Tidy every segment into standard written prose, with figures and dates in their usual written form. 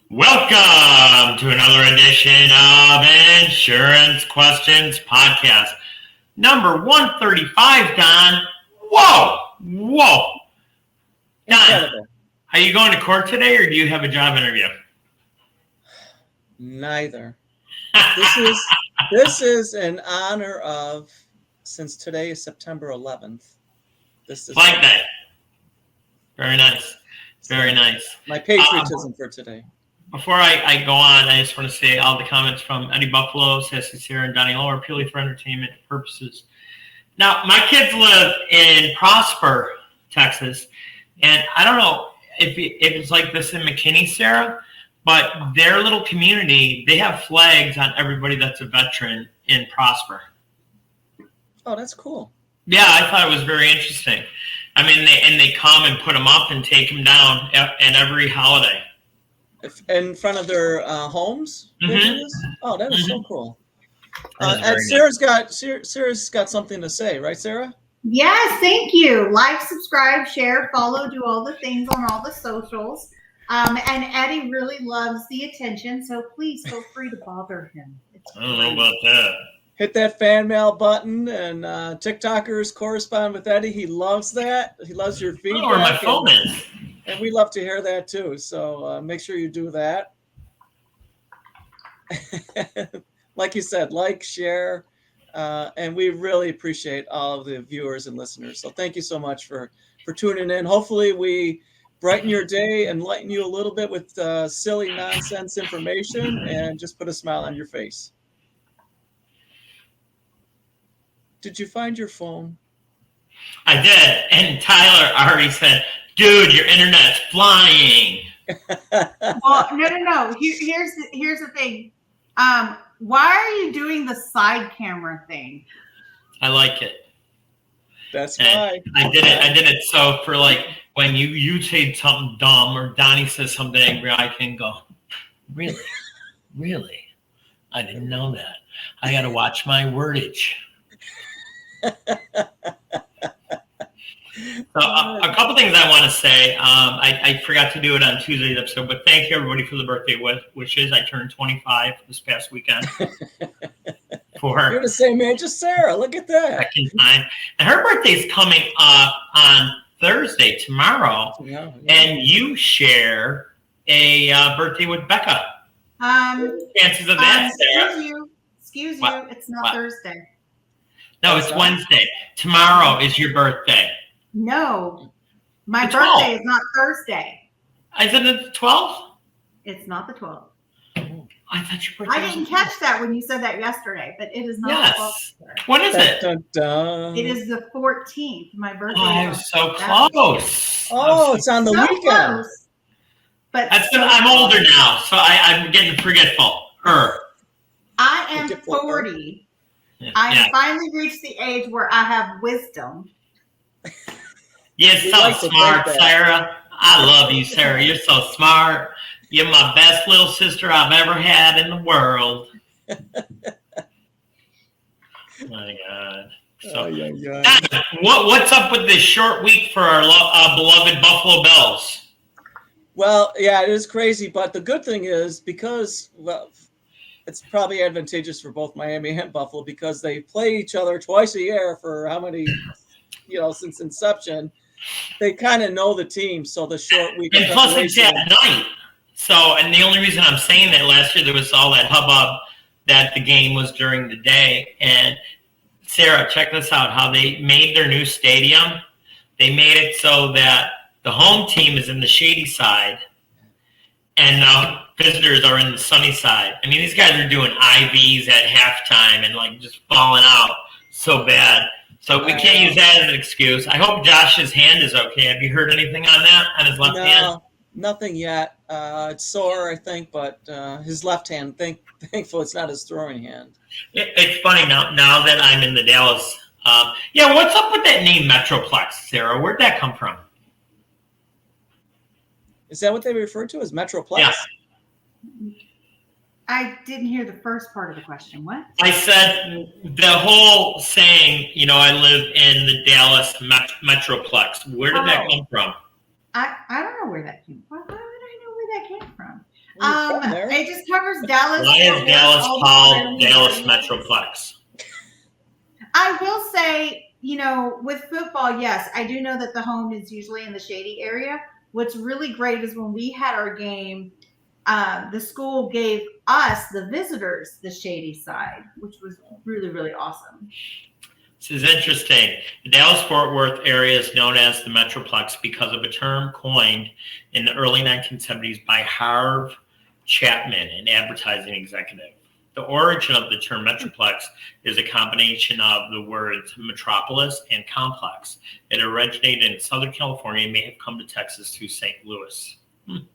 Welcome to another edition of Insurance Questions Podcast. Number 135, Don. Whoa. Don, Incredible. are you going to court today or do you have a job interview? Neither. This is in honor of, since today is September 11th. This is Flag Day. Very nice. Very nice. my patriotism for today. Before I go on, I just want to say all the comments from Eddie Buffalo, Sassy Sarah, and Donnie Lowe are purely for entertainment purposes. Now, my kids live in Prosper, Texas, and I don't know if it's like this in McKinney, Sarah, but their little community, they have flags on everybody that's a veteran in Prosper. Oh, that's cool. Yeah, I thought it was very interesting. I mean, they come and put them up and take them down at every holiday. In front of their homes? Mhm. Oh, that is so cool. That is And very Sarah's got something to say, right, Sarah? Yes, thank you. Like, subscribe, share, follow, do all the things on all the socials. And Eddie really loves the attention, so please feel free to bother him. I don't know about that. Hit that fan mail button, and TikTokers correspond with Eddie. He loves that. He loves your I feedback. don't know where my phone is. And we love to hear that too. So make sure you do that. Like you said, like, share, and we really appreciate all of the viewers and listeners. So thank you so much for tuning in. Hopefully we brighten your day and lighten you a little bit with silly nonsense information and just put a smile on your face. Did you find your phone? I did, and Tyler already said, "Dude, your internet's flying." Well, no. Here's the thing. Why are you doing the side camera thing? I like it. That's And why. I did it so for like when you say something dumb or Donnie says something angry, I can go, really? I didn't know that. I got to watch my wordage. So a couple things I want to say. I forgot to do it on Tuesday's episode, but thank you everybody for the birthday wishes. I turned 25 this past weekend. You're the same age as Sarah. Look at that. Second time. And her birthday's coming up on Thursday, tomorrow. Yeah. And you share a birthday with Becca. Chances of that, Sarah? Excuse What? you. It's not What? Thursday. No, it's Wednesday. Tomorrow is your birthday. No, my The birthday 12th. is not Thursday. Isn't it the 12th? It's not the 12th. I thought your birthday I didn't catch that when you said that yesterday, but it is not Yes. the 12th. When is it? Dun, dun, dun. It is the 14th. My birthday. Oh, I is was so on close. Oh, it's on the so weekend. close, but I'm older now, so I'm getting forgetful. I am Forgetful. 40. Yeah. I have finally reached the age where I have wisdom. You're We so like to smart, think that. Sarah. I love you, Sarah. You're so smart. You're my best little sister I've ever had in the world. My God. So, what's up with this short week for our beloved Buffalo Bills? Well, yeah, it is crazy, but the good thing is because, well, it's probably advantageous for both Miami and Buffalo because they play each other twice a year for how many, since inception. They kind of know the team, so the short week. And plus, it's at night. So, and the only reason I'm saying that last year there was all that hubbub that the game was during the day. And Sarah, check this out, how they made their new stadium. They made it so that the home team is in the shady side and visitors are in the sunny side. I mean, these guys are doing IVs at halftime and like just falling out so bad. So we can't use that as an excuse. I hope Josh's hand is okay. Have you heard anything on that, on his left hand? No, nothing yet. It's sore, I think, but his left hand, thankful it's not his throwing hand. It's funny now that I'm in the Dallas. What's up with that name Metroplex, Sarah? Where'd that come from? Is that what they refer to as Metroplex? Yeah. I didn't hear the first part of the question. What? I said the whole saying, I live in the Dallas Metroplex. Where did that come from? I don't know where that came from. Why would I know where that came from? there? It just covers Dallas. Why is Fort Worth, Dallas all the called surrounding Dallas areas. Metroplex? I will say, with football, yes, I do know that the home is usually in the shady area. What's really great is when we had our game, the school gave us, the visitors, the shady side, which was really, really awesome. This is interesting. The Dallas-Fort Worth area is known as the Metroplex because of a term coined in the early 1970s by Harv Chapman, an advertising executive. The origin of the term Metroplex is a combination of the words metropolis and complex. It originated in Southern California and may have come to Texas through St. Louis.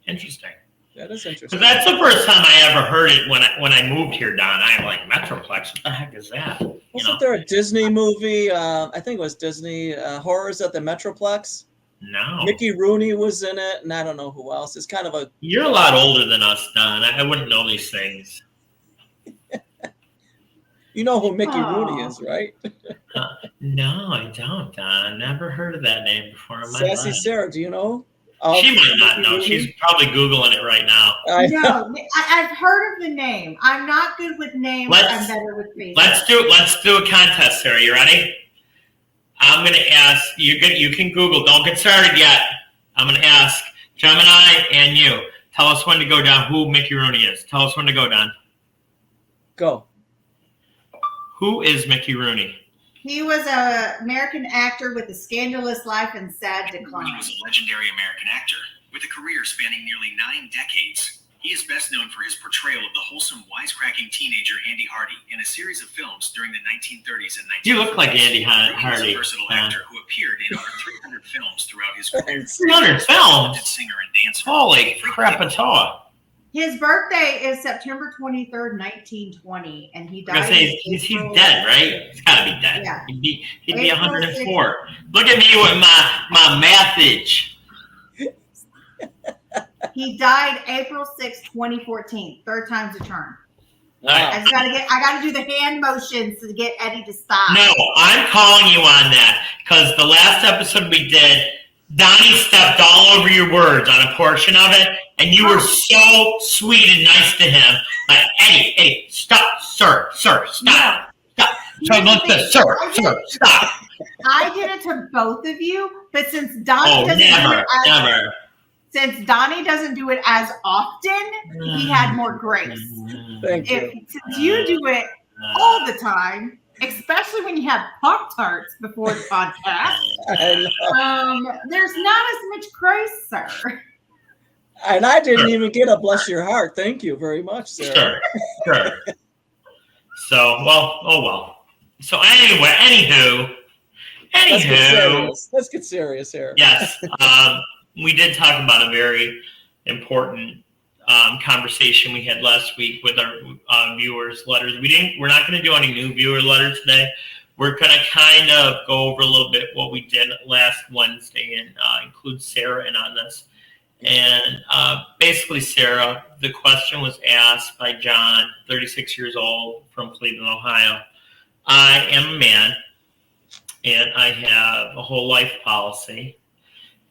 Interesting. That is interesting. Because that's the first time I ever heard it when I moved here, Don. I'm like, Metroplex, what the heck is that? Wasn't there a Disney movie? I think it was Disney Horrors at the Metroplex. No. Mickey Rooney was in it, and I don't know who else. It's kind of a. You're a lot older than us, Don. I wouldn't know these things. You know who Mickey Rooney is, right? No, I don't, Don. Never heard of that name before in my Sassy life. Sarah, do you know? She might not Mickey know. Rooney? She's probably Googling it right now. No, I've heard of the name. I'm not good with names. I'm better with faces. Let's do a contest, Sarah. You ready? I'm going to ask you. You can Google. Don't get started yet. I'm going to ask Gemini and you. Tell us when to go, Don. Who Mickey Rooney is? Tell us when to go, Don. Go. Who is Mickey Rooney? He was an American actor with a scandalous life and sad decline. He was a legendary American actor with a career spanning nearly 9 decades. He is best known for his portrayal of the wholesome, wisecracking teenager Andy Hardy in a series of films during the 1930s and 1940s. You look like Andy Hardy. He was a versatile actor who appeared in over 300 films throughout his career. 300 films? Singer and dancer. Holy crapatoa. His birthday is September 23rd, 1920, and he died. He's dead, right? He's got to be dead. Yeah. He'd be 104. Look at me with my mathage. He died April 6, 2014. Third time's a charm. All right. I gotta do the hand motions to get Eddie to stop. No, I'm calling you on that because the last episode we did, Donnie stepped all over your words on a portion of it, and you were so sweet and nice to him. Like, Eddie, stop, sir, stop. So look this, sir, stop. I did it to both of you, but since Donnie doesn't do it as often, he had more grace. Thank you. Since you do it all the time, especially when you have Pop-Tarts before the podcast, there's not as much grace, sir. And I didn't even get a bless your heart. Thank you very much, Sarah. Sure. So, well. So anyway, anywho. Let's get serious here. Yes. We did talk about a very important conversation we had last week with our viewers' letters. We're not going to do any new viewer letters today. We're going to kind of go over a little bit what we did last Wednesday and include Sarah in on this. And basically, Sarah, the question was asked by John, 36 years old, from Cleveland, Ohio. I am a man, and I have a whole life policy,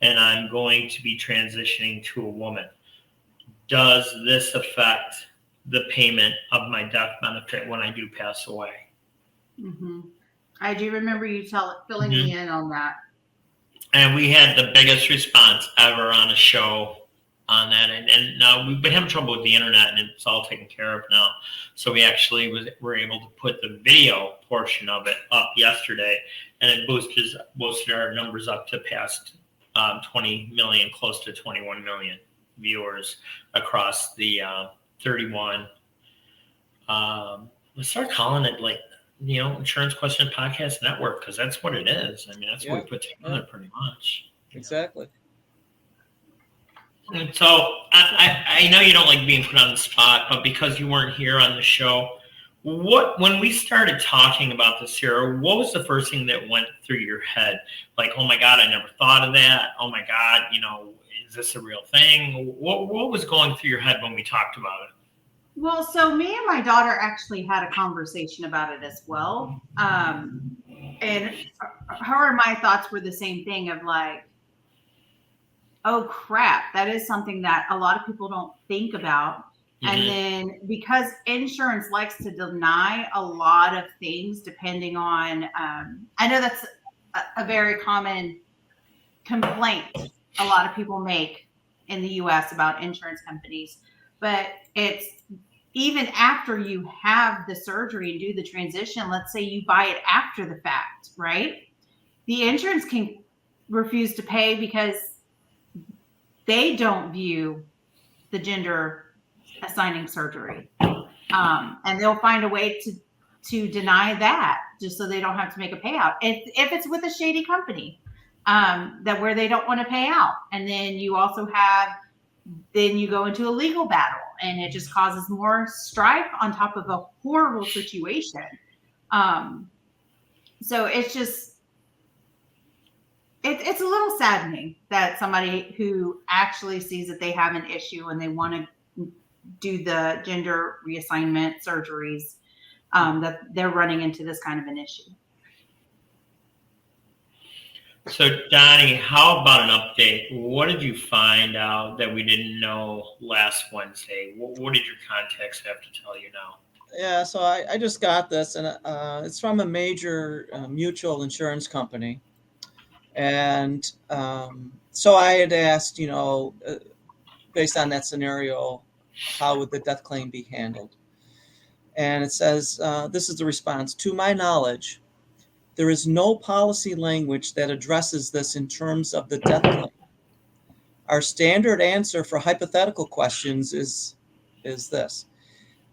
and I'm going to be transitioning to a woman. Does this affect the payment of my death benefit when I do pass away? Mm-hmm. I do remember you filling me in on that. And we had the biggest response ever on a show on that. And we've been having trouble with the internet, and it's all taken care of now. So we actually were able to put the video portion of it up yesterday, and it boosted our numbers up to past 20 million, close to 21 million viewers across the 31. Let's start calling it Insurance Question Podcast Network, because that's what it is. I mean, that's what we put together pretty much. Exactly. And so I know you don't like being put on the spot, but because you weren't here on the show, when we started talking about this here, what was the first thing that went through your head? Like, oh my God, I never thought of that. Oh my God, is this a real thing? What was going through your head when we talked about it? Well, so me and my daughter actually had a conversation about it as well. And her and my thoughts were the same thing of like, oh crap, that is something that a lot of people don't think about. And then because insurance likes to deny a lot of things depending on, I know that's a very common complaint a lot of people make in the US about insurance companies, but it's even after you have the surgery and do the transition, let's say you buy it after the fact, right? The insurance can refuse to pay because they don't view the gender assigning surgery. And they'll find a way to deny that just so they don't have to make a payout. If it's with a shady company, that where they don't want to pay out. And then you also then you go into a legal battle and it just causes more strife on top of a horrible situation. So it's just, it's a little saddening that somebody who actually sees that they have an issue and they want to do the gender reassignment surgeries, that they're running into this kind of an issue. So, Donnie, how about an update? What did you find out that we didn't know last Wednesday? What did your contacts have to tell you now? Yeah, so I just got this, and it's from a major mutual insurance company. And so I had asked, based on that scenario, how would the death claim be handled? And it says, this is the response. To my knowledge, there is no policy language that addresses this in terms of the death claim. Our standard answer for hypothetical questions is this.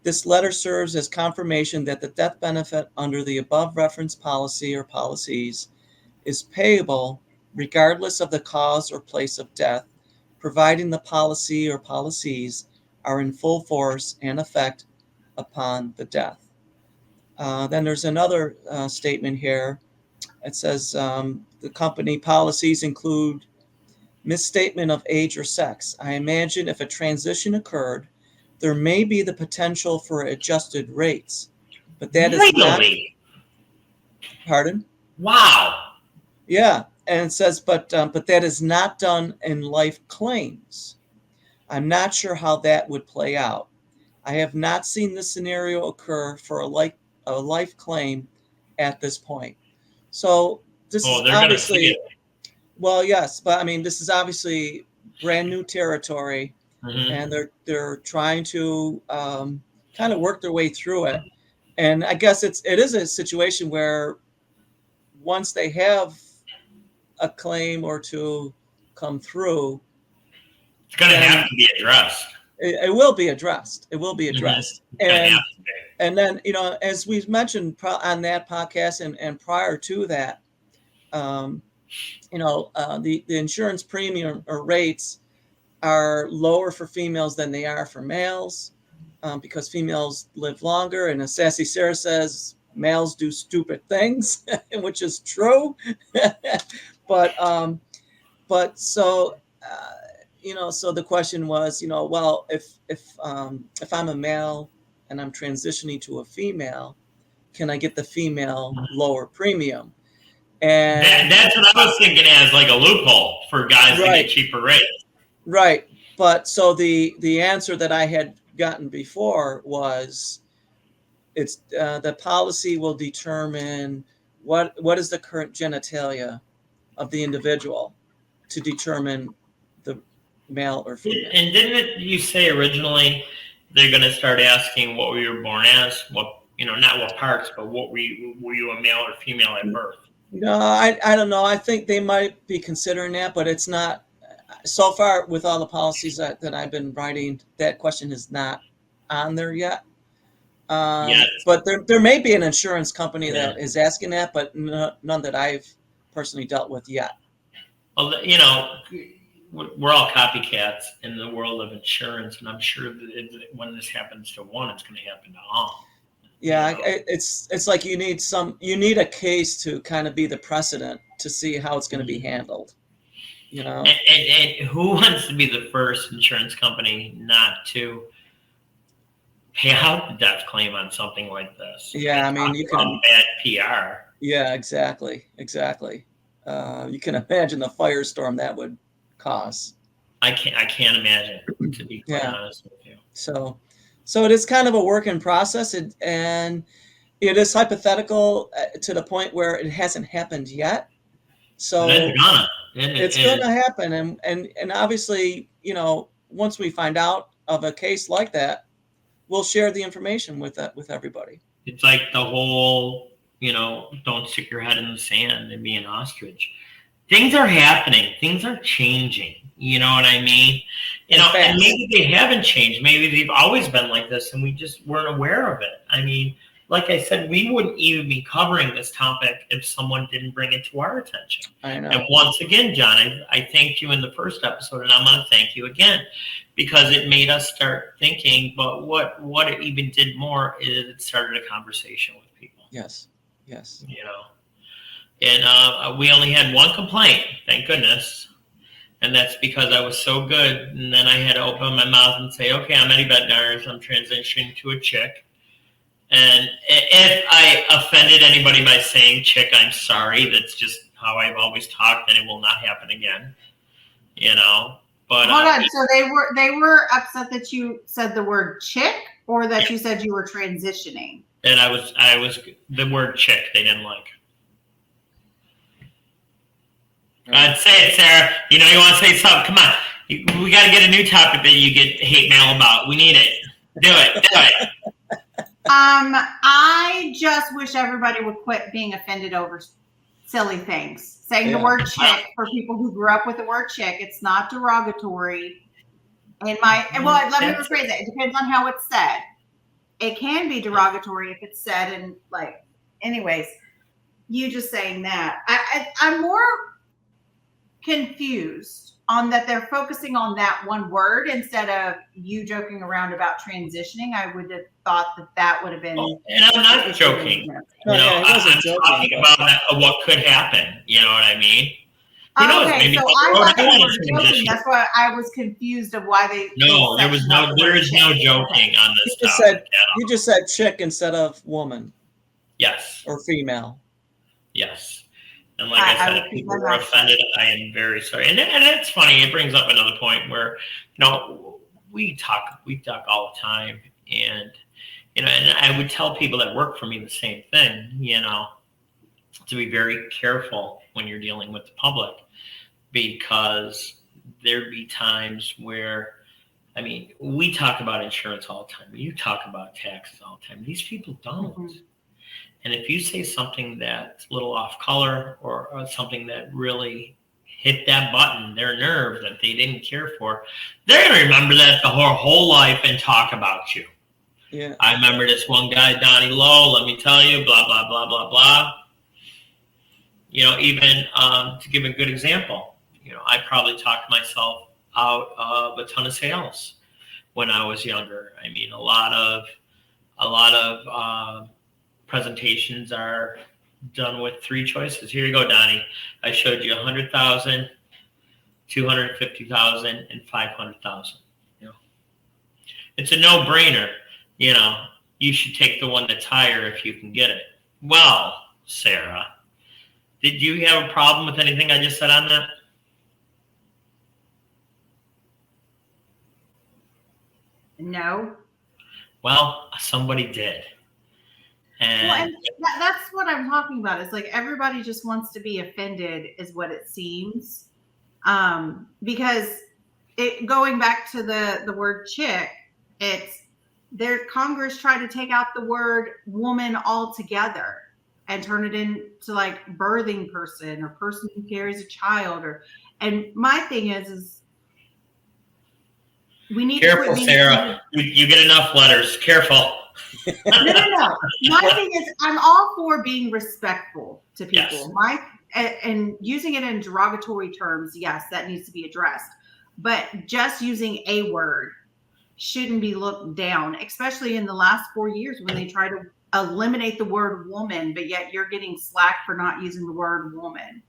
This letter serves as confirmation that the death benefit under the above referenced policy or policies is payable regardless of the cause or place of death, providing the policy or policies are in full force and effect upon the death. Then there's another statement here. It says the company policies include misstatement of age or sex. I imagine if a transition occurred, there may be the potential for adjusted rates, but that is not. Pardon? Wow. Yeah, and it says, but that is not done in life claims. I'm not sure how that would play out. I have not seen this scenario occur for a life claim at this point. So this is obviously, well, yes, but I mean, this is obviously brand new territory, and they're trying to kind of work their way through it. And I guess it is a situation where once they have a claim or two come through, it's going to have to be addressed. It will be addressed. It will be addressed. And then, as we've mentioned on that podcast and prior to that, the insurance premium or rates are lower for females than they are for males, because females live longer. And as Sassy Sarah says, males do stupid things, which is true. But so, so the question was, well, if I'm a male and I'm transitioning to a female, can I get the female lower premium? And that's what I was thinking as like a loophole for guys to get cheaper rates. Right. But so the answer that I had gotten before was it's the policy will determine what is the current genitalia of the individual to determine the male or female. And didn't you say originally they're going to start asking what were you born as? What, not what parts, but what were you a male or female at birth? No, I don't know. I think they might be considering that, but it's not. So far, with all the policies that I've been writing, that question is not on there yet. But there may be an insurance company that is asking that, but none that I've personally dealt with yet. Well, we're all copycats in the world of insurance, and I'm sure that when this happens to one, it's going to happen to all. Yeah, it's like you need a case to kind of be the precedent to see how it's going to be handled. And who wants to be the first insurance company not to pay out the death claim on something like this? Yeah, I mean, you can bad PR. Yeah, exactly. You can imagine the firestorm that would cause. I can't imagine, to be quite honest with you. So, So it is kind of a work in process, and it is hypothetical to the point where it hasn't happened yet. So It's gonna. it's going to happen, and obviously, once we find out of a case like that, we'll share the information with everybody. It's like the whole, don't stick your head in the sand and be an ostrich. Things are happening. Things are changing. You know what I mean? And maybe they haven't changed. Maybe they've always been like this, and we just weren't aware of it. I mean, like I said, we wouldn't even be covering this topic if someone didn't bring it to our attention. I know. And once again, John, I thanked you in the first episode, and I'm going to thank you again, because it made us start thinking. But what it even did more is it started a conversation with people. Yes. And we only had one complaint, thank goodness. And that's because I was so good. And then I had to open my mouth and say, okay, I'm Eddie Bednarz. I'm transitioning to a chick. And if I offended anybody by saying chick, I'm sorry. That's just how I've always talked, and it will not happen again. But hold on. So they were upset that you said the word chick, or that you said you were transitioning. And I was the word chick they didn't like. Say it, Sarah. You want to say something? Come on. We got to get a new topic that you get hate mail about. We need it. Do it. I just wish everybody would quit being offended over silly things. Saying the word chick, for people who grew up with the word chick, it's not derogatory. Let me rephrase it. It depends on how it's said. It can be derogatory if it's said in anyways, you just saying that. I'm more confused on that they're focusing on that one word instead of you joking around about transitioning. I would have thought that would have been. And I'm not joking. I'm talking about what could happen. You know what I mean? Okay, so I thought they were joking. That's why I was confused of why they. No, there is no joking on this topic. You just said chick instead of woman. Yes. Or female. Yes. And like I said, if people were offended, I am very sorry. And it's funny. It brings up another point where, we talk all the time, and and I would tell people that work for me the same thing. To be very careful when you're dealing with the public, because there'd be times where, we talk about insurance all the time. You talk about taxes all the time. These people don't. Mm-hmm. And if you say something that's a little off color, or something that really hit that button, their nerve that they didn't care for, they're going to remember that the whole life and talk about you. Yeah. I remember this one guy, Donnie Lowe, let me tell you, blah, blah, blah, blah, blah. Even to give a good example, I probably talked myself out of a ton of sales when I was younger. A lot of presentations are done with three choices. Here you go, Donnie. I showed you 100,000, 250,000, and 500,000. It's a no-brainer. You should take the one that's higher if you can get it. Well, Sarah, did you have a problem with anything I just said on that? No. Well, somebody did. And that's what I'm talking about. It's like everybody just wants to be offended, is what it seems. Because going back to the word chick, Congress tried to take out the word woman altogether and turn it into like birthing person or person who carries a child. And my thing is we need careful, to Sarah. You get enough letters. Careful. No. My thing is, I'm all for being respectful to people. Yes. And using it in derogatory terms, yes, that needs to be addressed. But just using a word shouldn't be looked down, especially in the last 4 years when they try to eliminate the word woman, but yet you're getting slack for not using the word woman.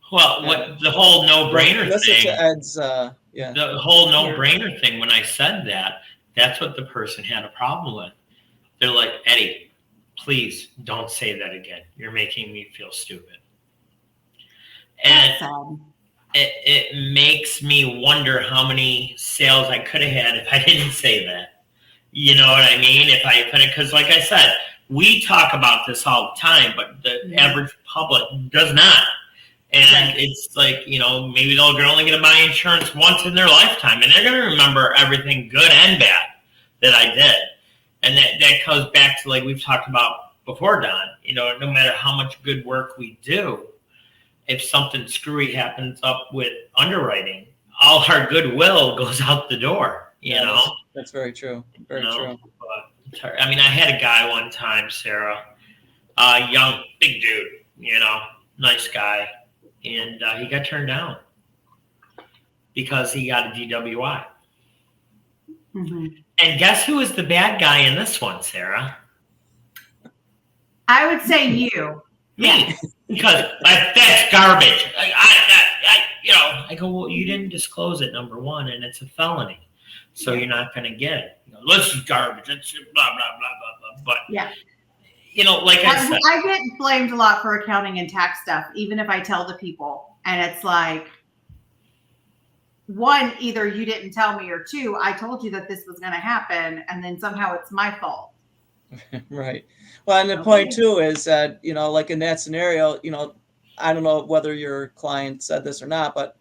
What the whole no-brainer thing. To Ed's, The whole no-brainer thing. When I said that, that's what the person had a problem with. They're like, Eddie, please don't say that again. You're making me feel stupid. And it makes me wonder how many sales I could have had if I didn't say that. You know what I mean? If I couldn't, because like I said, we talk about this all the time, but the average public does not. And it's like, maybe they're only going to buy insurance once in their lifetime, and they're going to remember everything good and bad that I did. And that goes back to, like we've talked about before, Don, no matter how much good work we do, if something screwy happens up with underwriting, all our goodwill goes out the door, That's very true. Very true. But, I had a guy one time, Sarah, young, big dude, nice guy. And he got turned down because he got a DWI. Mm-hmm. And guess who was the bad guy in this one, Sarah? I would say you. Me. Because that's garbage. I go, well, you didn't disclose it, number one, and it's a felony. So you're not going to get it. This is garbage. It's blah, blah, blah, blah, blah. But, like I said. I get blamed a lot for accounting and tax stuff, even if I tell the people. And it's like, one, either you didn't tell me, or two, I told you that this was going to happen, and then somehow it's my fault. Right. Well, and the point too is that, like in that scenario, I don't know whether your client said this or not, but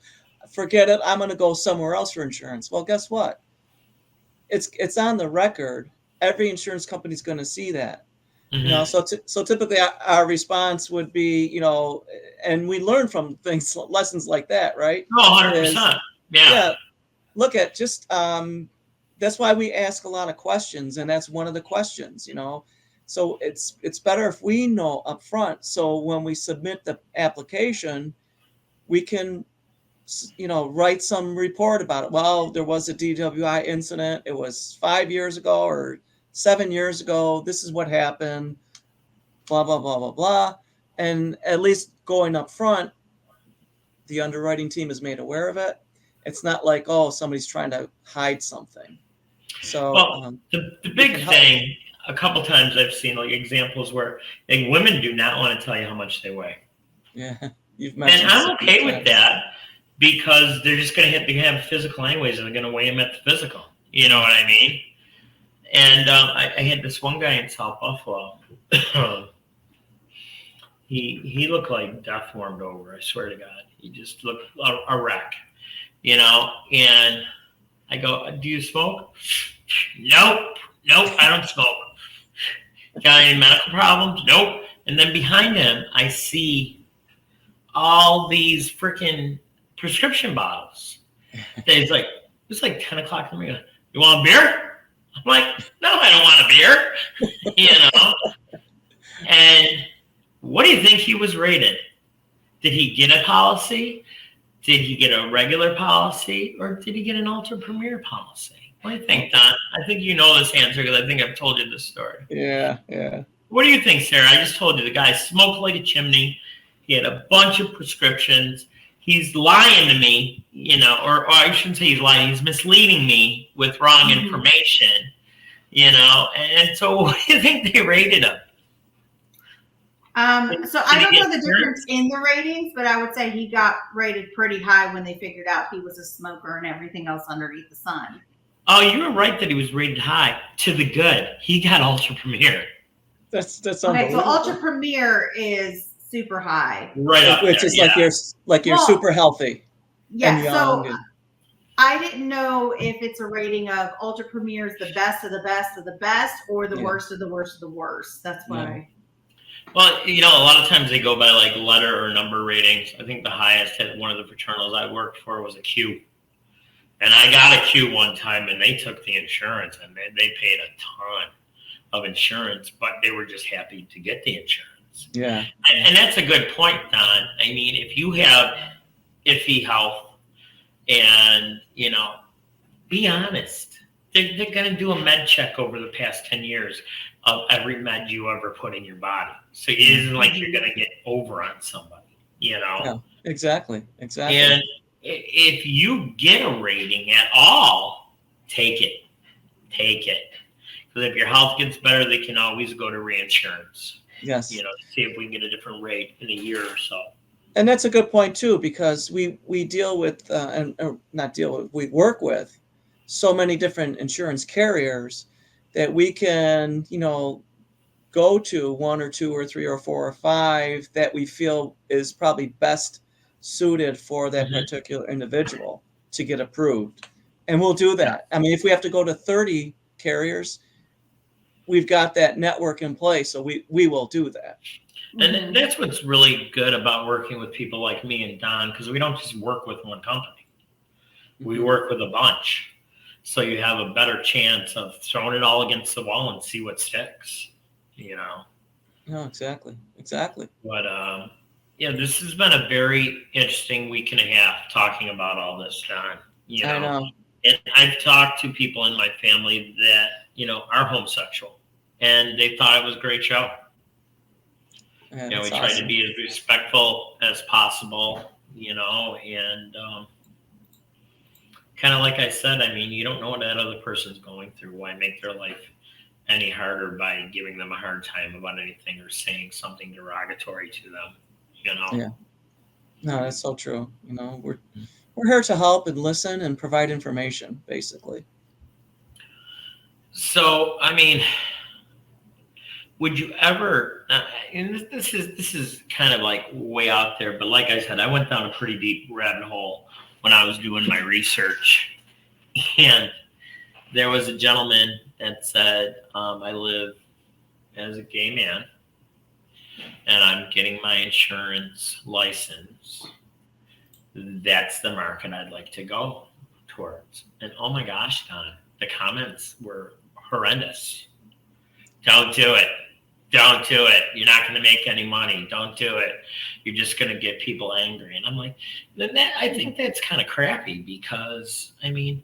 forget it. I'm going to go somewhere else for insurance. Well, guess what? It's on the record. Every insurance company is going to see that. Mm-hmm. So typically our response would be, and we learn from lessons like that, right? Oh, 100%. Yeah. Look at just, that's why we ask a lot of questions. And that's one of the questions, so it's better if we know up front. So when we submit the application, we can, write some report about it. Well, there was a DWI incident. It was 5 years ago or 7 years ago. This is what happened, blah, blah, blah, blah, blah. And at least going up front, the underwriting team is made aware of it. It's not like, oh, somebody's trying to hide something. So the big thing, a couple times I've seen like examples where women do not want to tell you how much they weigh. Yeah, you've mentioned. And I'm okay with that because they're just going to have a physical anyways, and they're going to weigh them at the physical. You know what I mean? And I had this one guy in South Buffalo. He looked like death warmed over. I swear to God, he just looked a wreck. And I go, do you smoke? Nope, I don't smoke. Got any medical problems? Nope. And then behind him, I see all these freaking prescription bottles. It's like 10 o'clock in the morning. You want a beer? I'm like, no, I don't want a beer. And what do you think he was rated? Did he get a policy? Did he get a regular policy, or did he get an Ultra Premier policy? What do you think, Don? I think you know this answer because I think I've told you this story. Yeah. What do you think, Sarah? I just told you the guy smoked like a chimney. He had a bunch of prescriptions. He's lying to me, or I shouldn't say he's lying. He's misleading me with wrong information, And so what do you think they rated him? So I don't know the difference in the ratings, but I would say he got rated pretty high when they figured out he was a smoker and everything else underneath the sun. Oh, you were right that he was rated high to the good. He got Ultra Premier. That's okay. So Ultra Premier is super high, right up which there, is you're super healthy. Yeah. So I didn't know if it's a rating of Ultra Premier is the best of the best of the best, or the worst of the worst of the worst. That's why. Well, a lot of times they go by like letter or number ratings. I think the highest at one of the fraternals I worked for was a Q. And I got a Q one time, and they took the insurance, and they paid a ton of insurance, but they were just happy to get the insurance. Yeah. And that's a good point, Don. I mean, if you have iffy health and, be honest. They're going to do a med check over the past 10 years of every med you ever put in your body. So it isn't like you're going to get over on somebody, Yeah, exactly. And if you get a rating at all, take it. Because if your health gets better, they can always go to reinsurance. Yes. See if we can get a different rate in a year or so. And that's a good point too, because we deal with not deal with, we work with so many different insurance carriers that we can, go to one or two or three or four or five that we feel is probably best suited for that Mhm. particular individual to get approved. And we'll do that. I mean, if we have to go to 30 carriers, we've got that network in place, so we will do that. And that's what's really good about working with people like me and Don, because we don't just work with one company. We work with a bunch. So you have a better chance of throwing it all against the wall and see what sticks, No, exactly. But yeah, this has been a very interesting week and a half talking about all this, Don. I know. And I've talked to people in my family that, are homosexual, and they thought it was a great show. Yeah, We that's tried to awesome. be as respectful as possible, and kind of like I said, I mean, you don't know what that other person's going through. Why make their life any harder by giving them a hard time about anything or saying something derogatory to them, Yeah. No, that's so true. We're here to help and listen and provide information, basically. So, I mean, would you ever? And this is kind of like way out there, but like I said, I went down a pretty deep rabbit hole when I was doing my research, and there was a gentleman that said, "I live as a gay man, and I'm getting my insurance license. That's the market I'd like to go towards." And oh my gosh, Don, the comments were horrendous. Don't do it. Don't do it. You're not going to make any money. Don't do it. You're just going to get people angry. And I'm like, I think that's kind of crappy, because, I mean,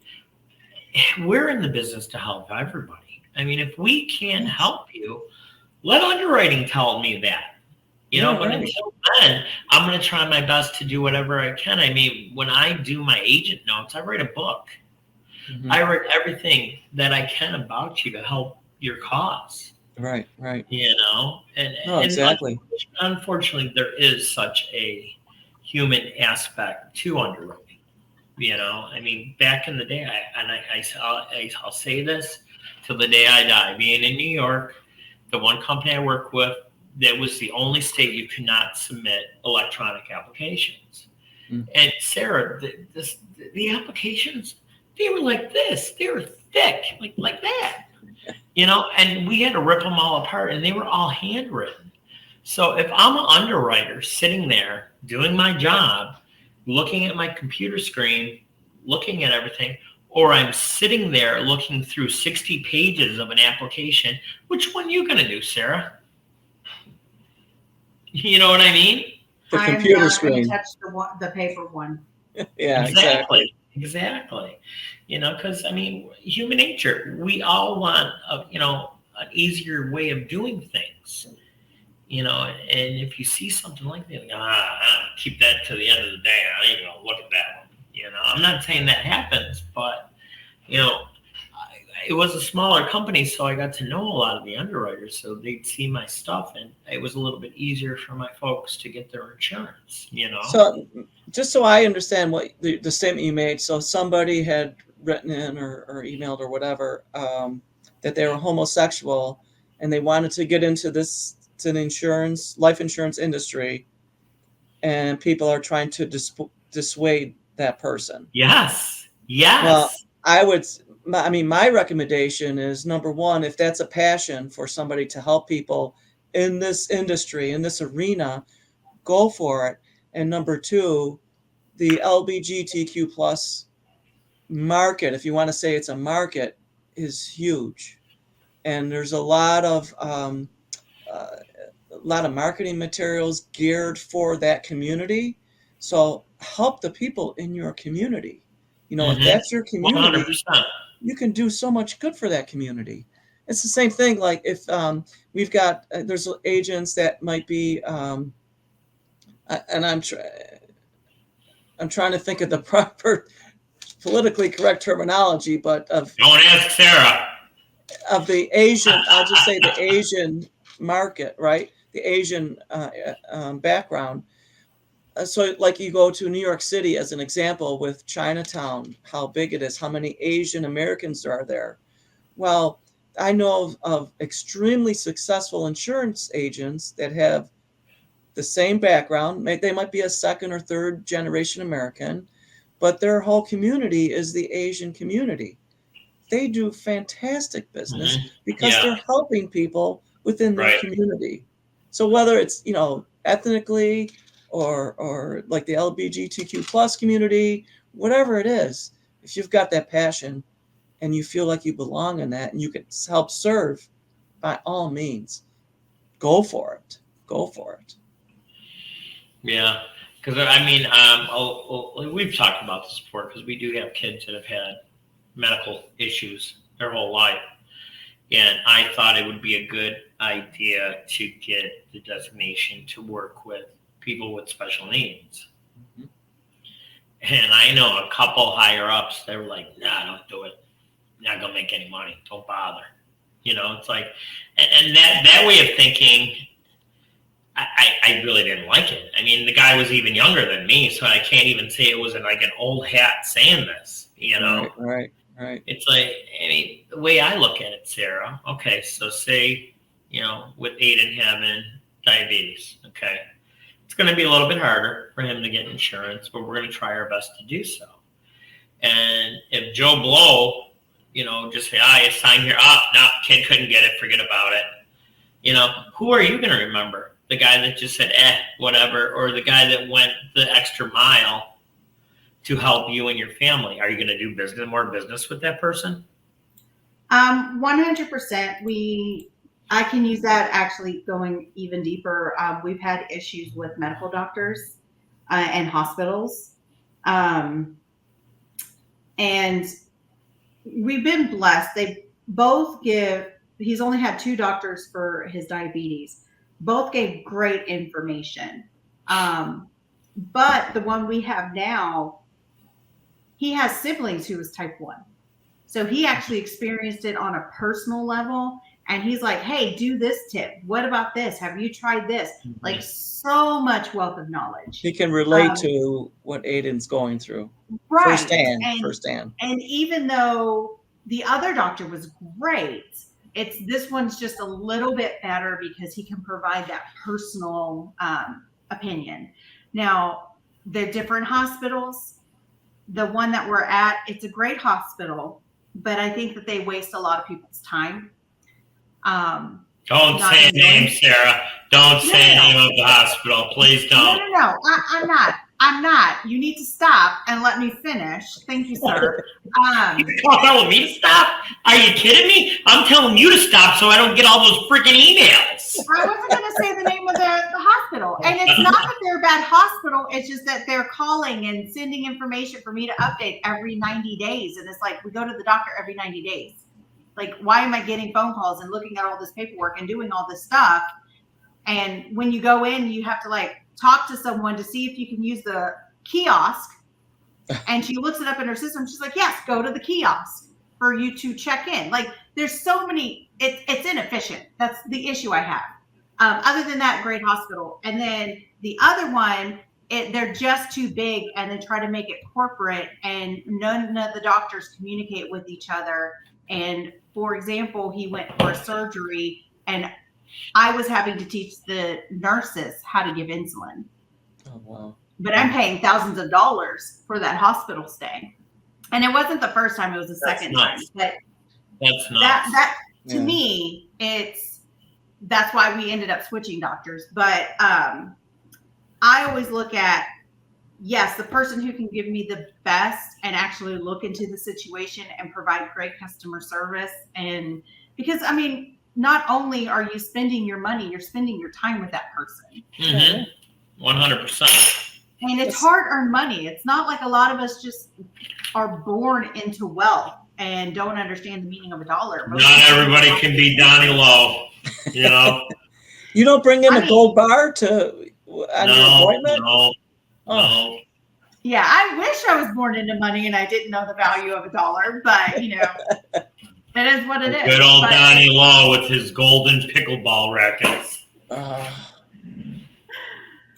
we're in the business to help everybody. I mean, if we can't help you, let underwriting tell me that. But right. until then, I'm going to try my best to do whatever I can. I mean, when I do my agent notes, I write a book. Mhm. I write everything that I can about you to help your cause. Right. And No, exactly. unfortunately, there is such a human aspect to underwriting. I mean, back in the day, I'll say this till the day I die. Being in New York, the one company I work with, that was the only state you could not submit electronic applications. Mm. And Sarah, the applications, they were like this. They were thick, like that. And we had to rip them all apart, and they were all handwritten. So if I'm an underwriter sitting there doing my job, looking at my computer screen, looking at everything, or I'm sitting there looking through 60 pages of an application, which one are you going to do, Sarah? You know what I mean? The I'm computer not screen. gonna touch the paper one. Yeah, exactly. Exactly. Because I mean, human nature, we all want an easier way of doing things. And if you see something like that, keep that to the end of the day. I ain't gonna look at that one. I'm not saying that happens, but it was a smaller company, so I got to know a lot of the underwriters, so they'd see my stuff, and it was a little bit easier for my folks to get their insurance. So, just so I understand what the statement you made, so somebody had written in or emailed or whatever that they were homosexual and they wanted to get into the life insurance industry, and people are trying to dissuade that person. Yes. Well, my recommendation is, number one, if that's a passion for somebody to help people in this industry, in this arena, go for it. And number two, the LGBTQ plus market, if you want to say it's a market, is huge. And there's a lot of marketing materials geared for that community. So help the people in your community. If that's your community, 100%. you can do so much good for that community. It's the same thing. Like if we've got, there's agents that might be, and I'm trying to think of the proper politically correct terminology, but don't ask Sarah. Of the Asian, I'll just say the Asian market, right? The Asian background. so like you go to New York City as an example with Chinatown, how big it is, how many Asian Americans there are there. Well, I know of extremely successful insurance agents that have the same background. They might be a second or third generation American, but their whole community is the Asian community. They do fantastic business because Yeah. they're helping people within their Right. community. So whether it's, ethnically or like the LGBTQ plus community, whatever it is, if you've got that passion and you feel like you belong in that and you can help serve, by all means, go for it. Go for it. Yeah, because we've talked about this before because we do have kids that have had medical issues their whole life, and I thought it would be a good idea to get the designation to work with people with special needs. Mhm. And I know a couple higher ups, they were like, "Nah, don't do it. You're not gonna make any money. Don't bother." It's like, and that way of thinking. I really didn't like it. I mean, the guy was even younger than me, so I can't even say it was like an old hat saying this, Right. It's like, the way I look at it, Sarah, okay, so say, with Aiden having diabetes, okay, it's going to be a little bit harder for him to get insurance, but we're going to try our best to do so. And if Joe Blow, just say, you signed here, no, kid couldn't get it, forget about it. Who are you going to remember? The guy that just said, whatever, or the guy that went the extra mile to help you and your family? Are you going to do more business with that person? 100%. I can use that actually going even deeper. We've had issues with medical doctors and hospitals. And we've been blessed. They both he's only had 2 doctors for his diabetes. Both gave great information. But the one we have now, he has siblings who was type 1. So he actually experienced it on a personal level. And he's like, hey, do this tip. What about this? Have you tried this? Mm-hmm. Like, so much wealth of knowledge. He can relate to what Aiden's going through. Right. Firsthand. And even though the other doctor was great, this one's just a little bit better because he can provide that personal opinion. Now, they're different hospitals. The one that we're at, it's a great hospital, but I think that they waste a lot of people's time. Don't say a name, Sarah. Don't say a name of the hospital. Please don't. No. I'm not. You need to stop and let me finish. Thank you, sir. You're telling me to stop? Are you kidding me? I'm telling you to stop so I don't get all those freaking emails. I wasn't going to say the name of the hospital. And it's not that they're a bad hospital. It's just that they're calling and sending information for me to update every 90 days. And it's like, we go to the doctor every 90 days. Like, why am I getting phone calls and looking at all this paperwork and doing all this stuff? And when you go in, you have to talk to someone to see if you can use the kiosk. And she looks it up in her system. She's like, yes, go to the kiosk for you to check in. Like, there's so many, it's inefficient. That's the issue I have. Other than that, great hospital. And then the other one, they're just too big and they try to make it corporate and none of the doctors communicate with each other. And for example, he went for a surgery and I was having to teach the nurses how to give insulin. Oh, wow. But I'm paying thousands of dollars for that hospital stay. And it wasn't the first time, it was the second time. But that's nuts. To me, that's why we ended up switching doctors. But I always look at, yes, the person who can give me the best and actually look into the situation and provide great customer service. And because, not only are you spending your money, you're spending your time with that person. 100%. And it's hard-earned money. It's not like a lot of us just are born into wealth and don't understand the meaning of a dollar. Not everybody can be Donnie Lowe, You don't bring in a gold bar on your appointment? No. Yeah, I wish I was born into money and I didn't know the value of a dollar, but it is what it is. Good old Donnie Lowe with his golden pickleball rackets.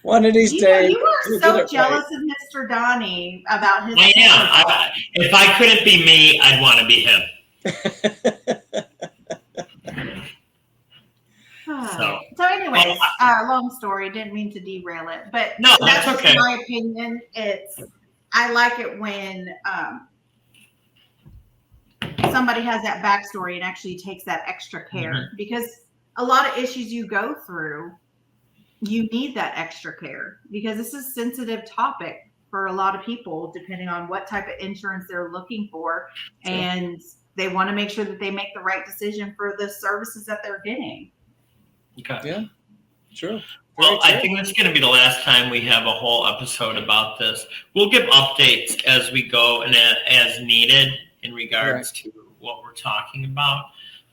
One of these You days. are we'll so get it jealous of Mr. Donnie about his. I am. If I couldn't be me, I'd want to be him. So anyways, long story. Didn't mean to derail it, but No, that's just okay. my opinion. I like it when somebody has that backstory and actually takes that extra care, because a lot of issues you go through, you need that extra care, because this is a sensitive topic for a lot of people, depending on what type of insurance they're looking for. Sure. And they want to make sure that they make the right decision for the services that they're getting. Okay. Yeah, true. Well, Very I think this is going to be the last time we have a whole episode about this. We'll give updates as we go and as needed in regards to what we're talking about.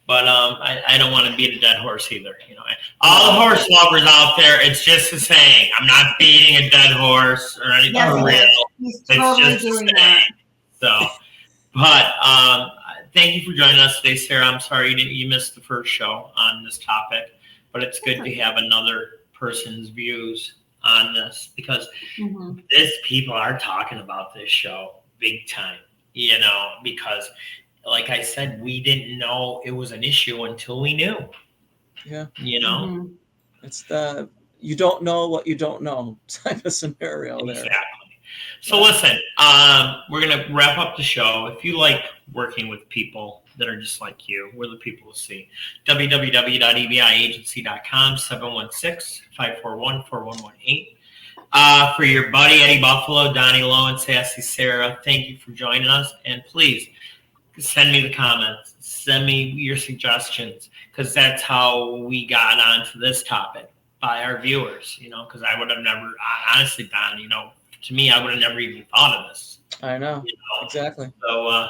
But I don't want to beat a dead horse either. You know, all the horse lovers out there, it's just a saying. I'm not beating a dead horse or anything real. He's totally It's just doing a that. saying. So, but thank you for joining us today, Sarah. I'm sorry you missed the first show on this topic, but it's good to have another person's views on this, because people are talking about this show big time, you know, because like I said, we didn't know it was an issue until we knew. Yeah. You know? It's the you don't know what you don't know type of scenario there. Exactly. So listen, we're going to wrap up the show. If you like working with people that are just like you, we're the people to see. www.ebiagency.com, 716-541-4118. For your buddy, Eddie Buffalo, Donnie Lowe, and Sassy Sarah, thank you for joining us. And please, send me the comments. Send me your suggestions, because that's how we got onto this topic, by our viewers, you know, because I would have never, honestly, Don, you know, to me, I would have never even thought of this. I know. You know? Exactly. So,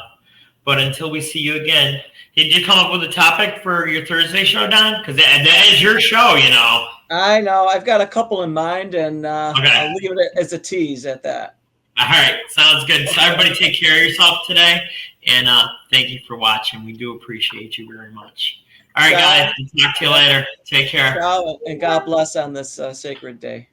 but until we see you again, did you come up with a topic for your Thursday show, Don? Because that is your show, you know. I know. I've got a couple in mind, and I'll leave it as a tease at that. All right. Sounds good. So everybody take care of yourself today. And thank you for watching. We do appreciate you very much. All right, guys. Talk to you later. Take care. Ciao, and God bless on this sacred day.